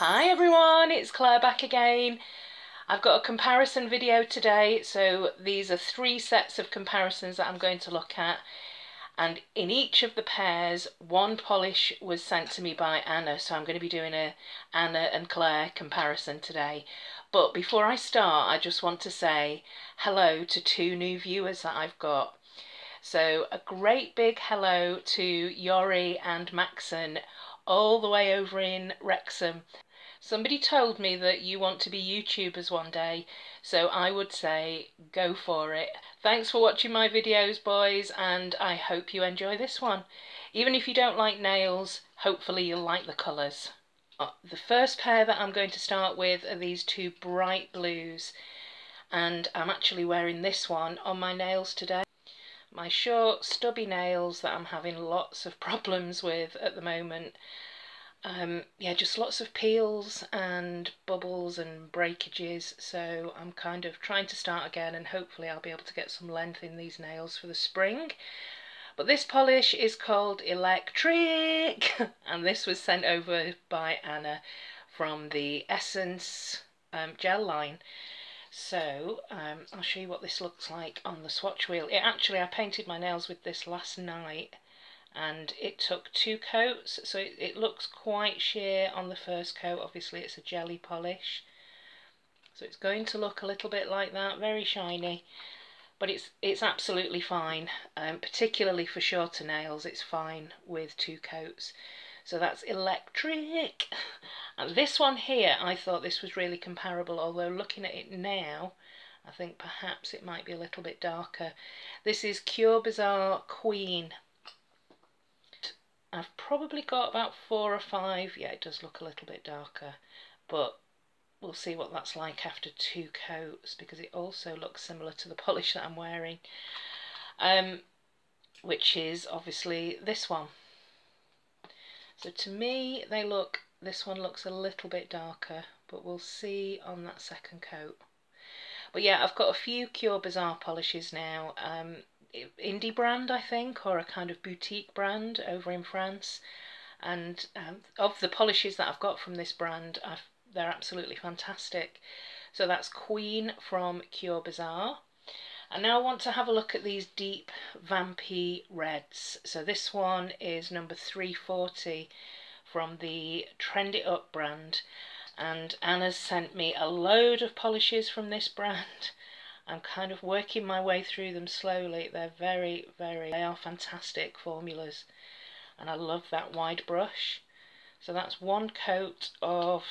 Hi everyone, it's Claire back again. I've got a comparison video today, so these are 3 sets of comparisons that I'm going to look at, and in each of the pairs one polish was sent to me by Anna, so I'm going to be doing a Anna and Claire comparison today. But before I start, I just want to say hello to 2 new viewers that I've got. So a great big hello to Yori and Maxon all the way over in Wrexham. Somebody told me that you want to be YouTubers one day, so I would say go for it. Thanks for watching my videos, boys, and I hope you enjoy this one. Even if you don't like nails, hopefully you'll like the colours. The first pair that I'm going to start with are these 2 bright blues, and I'm actually wearing this one on my nails today. My short, stubby nails that I'm having lots of problems with at the moment. Yeah, just lots of peels and bubbles and breakages, so I'm kind of trying to start again, and hopefully I'll be able to get some length in these nails for the spring. But this polish is called Electriiiiiiiic and this was sent over by Anna from the Essence gel line. So I'll show you what this looks like on the swatch wheel. I painted my nails with this last night, and it took 2 coats, so it looks quite sheer on the first coat. Obviously it's a jelly polish, so it's going to look a little bit like that, very shiny, but it's absolutely fine, particularly for shorter nails. It's fine with 2 coats. So that's Electriiiiiiic. And this one here, I thought this was really comparable, although looking at it now I think perhaps it might be a little bit darker. This is Cure Bazaar Queen. I've probably got about 4 or 5. Yeah, it does look a little bit darker, but we'll see what that's like after 2 coats, because it also looks similar to the polish that I'm wearing, which is obviously this one. So to me this one looks a little bit darker, but we'll see on that second coat. But yeah, I've got a few Cure Bazaar polishes now. Indie brand, I think, or a kind of boutique brand over in France, and of the polishes that I've got from this brand, they're absolutely fantastic. So that's Queen from Cure Bazaar. And now I want to have a look at these deep vampy reds. So this one is number 340 from the Trend It Up brand, and Anna's sent me a load of polishes from this brand. I'm kind of working my way through them slowly. They're they are fantastic formulas, and I love that wide brush. So that's 1 coat of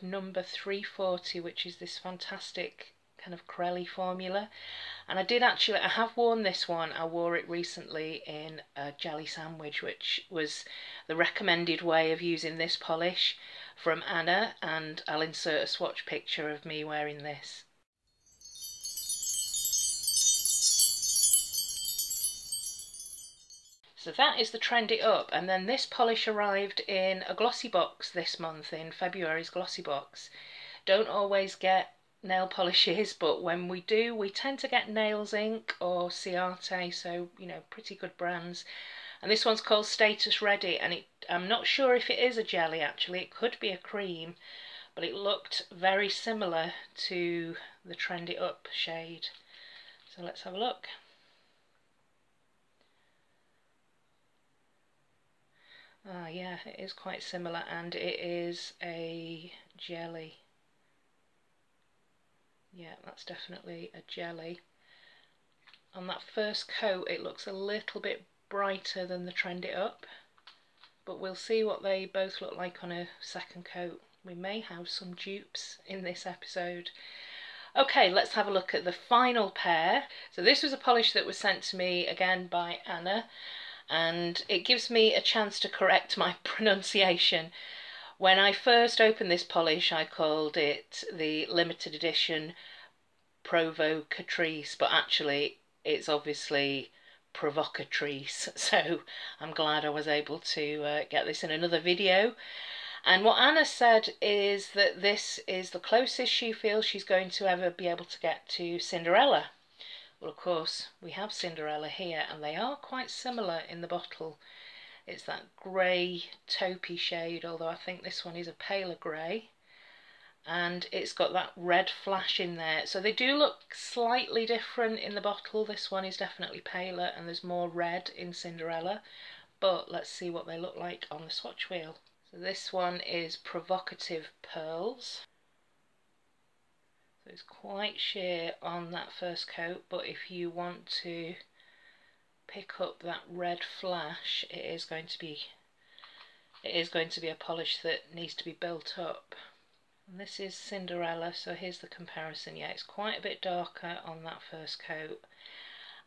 number 340, which is this fantastic kind of Crelly formula. And I have worn this one. I wore it recently in a jelly sandwich, which was the recommended way of using this polish from Anna, and I'll insert a swatch picture of me wearing this. So that is the Trend It Up, and then this polish arrived in a glossy box this month, in February's glossy box. Don't always get nail polishes, but when we do, we tend to get Nails Inc or Ciate, so you know, pretty good brands. And this one's called Status Ready, and I'm not sure if it is a jelly actually, it could be a cream, but it looked very similar to the Trend It Up shade. So let's have a look. Ah, yeah, it is quite similar, and it is a jelly. Yeah, that's definitely a jelly. On that first coat it looks a little bit brighter than the Trend It Up, but we'll see what they both look like on a second coat. We may have some dupes in this episode. Okay, let's have a look at the final pair. So this was a polish that was sent to me again by Anna, and it gives me a chance to correct my pronunciation. When I first opened this polish, I called it the limited edition Provocatrice, but actually it's obviously Provocatrice, so I'm glad I was able to get this in another video. And what Anna said is that this is the closest she feels she's going to ever be able to get to Sin-derella. Well, of course, we have Sin-derella here, and they are quite similar in the bottle. It's that grey taupey shade, although I think this one is a paler grey. And it's got that red flash in there. So they do look slightly different in the bottle. This one is definitely paler and there's more red in Sin-derella. But let's see what they look like on the swatch wheel. So this one is Provocative Pearls. So it's quite sheer on that first coat, but if you want to pick up that red flash, it is going to be a polish that needs to be built up. And this is Sin-derella, so here's the comparison. Yeah, it's quite a bit darker on that first coat.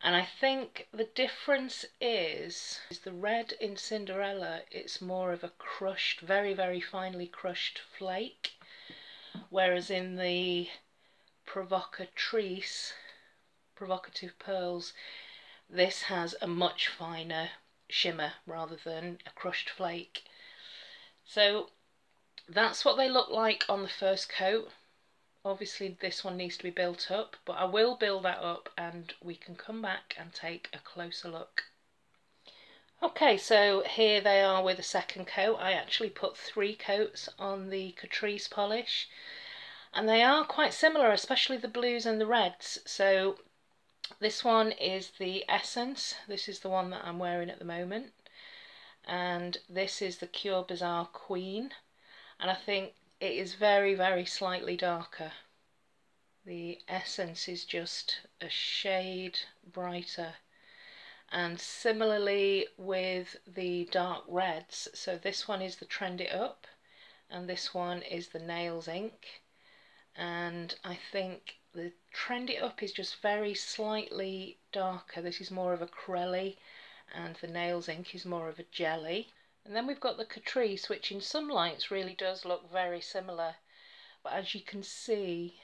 And I think the difference is the red in Sin-derella, it's more of a crushed, very, very finely crushed flake. Whereas in the Provocative Pearls, this has a much finer shimmer rather than a crushed flake. So that's what they look like on the first coat. Obviously this one needs to be built up, but I will build that up and we can come back and take a closer look. Okay, so here they are with the second coat. I actually put 3 coats on the Catrice polish, and they are quite similar, especially the blues and the reds. So this one is the Essence. This is the one that I'm wearing at the moment. And this is the Cure Bazaar Queen. And I think it is very, very slightly darker. The Essence is just a shade brighter. And similarly with the dark reds, so this one is the Trend It Up and this one is the Nails Ink. And I think the Trend It Up is just very slightly darker. This is more of a corelli and the Nails Ink is more of a jelly. And then we've got the Catrice, which in some lights really does look very similar, but as you can see,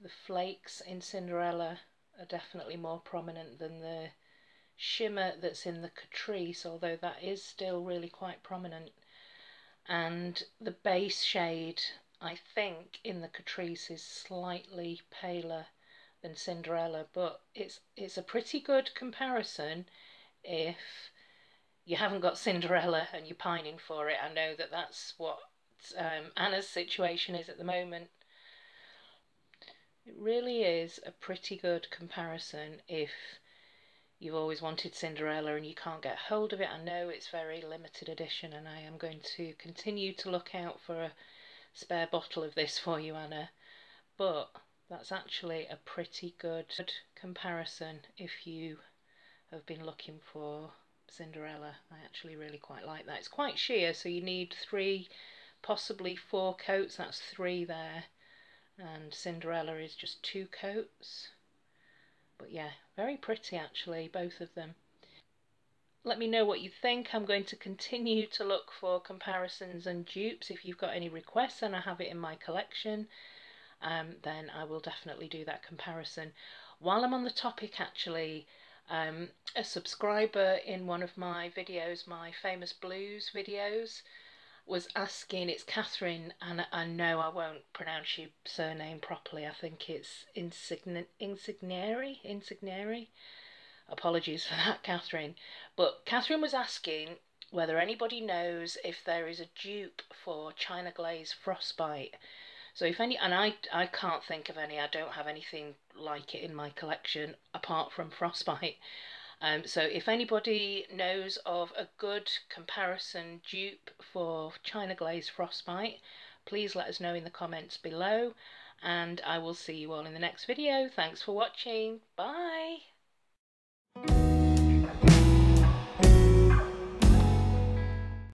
the flakes in Sin-derella are definitely more prominent than the shimmer that's in the Catrice, although that is still really quite prominent. And the base shade, I think, in the Catrice is slightly paler than Sin-derella, but it's a pretty good comparison if you haven't got Sin-derella and you're pining for it. I know that that's what Anna's situation is at the moment. It really is a pretty good comparison if you've always wanted Sin-derella and you can't get hold of it. I know it's very limited edition and I am going to continue to look out for a spare bottle of this for you, Anna, but that's actually a pretty good comparison if you have been looking for Sin-derella. I actually really quite like that. It's quite sheer, so you need 3, possibly 4 coats. That's 3 there, and Sin-derella is just 2 coats. But yeah, very pretty actually, both of them. Let me know what you think. I'm going to continue to look for comparisons and dupes. If you've got any requests and I have it in my collection, then I will definitely do that comparison. While I'm on the topic actually, a subscriber in one of my videos, my famous blues videos, was asking, it's Catherine, and I know I won't pronounce your surname properly. I think it's Insigneri. Apologies for that, Catherine. But Catherine was asking whether anybody knows if there is a dupe for China Glaze Frostbite. So if any, and I can't think of any, I don't have anything like it in my collection apart from Frostbite. So if anybody knows of a good comparison dupe for China Glaze Frostbite, please let us know in the comments below, and I will see you all in the next video. Thanks for watching. Bye!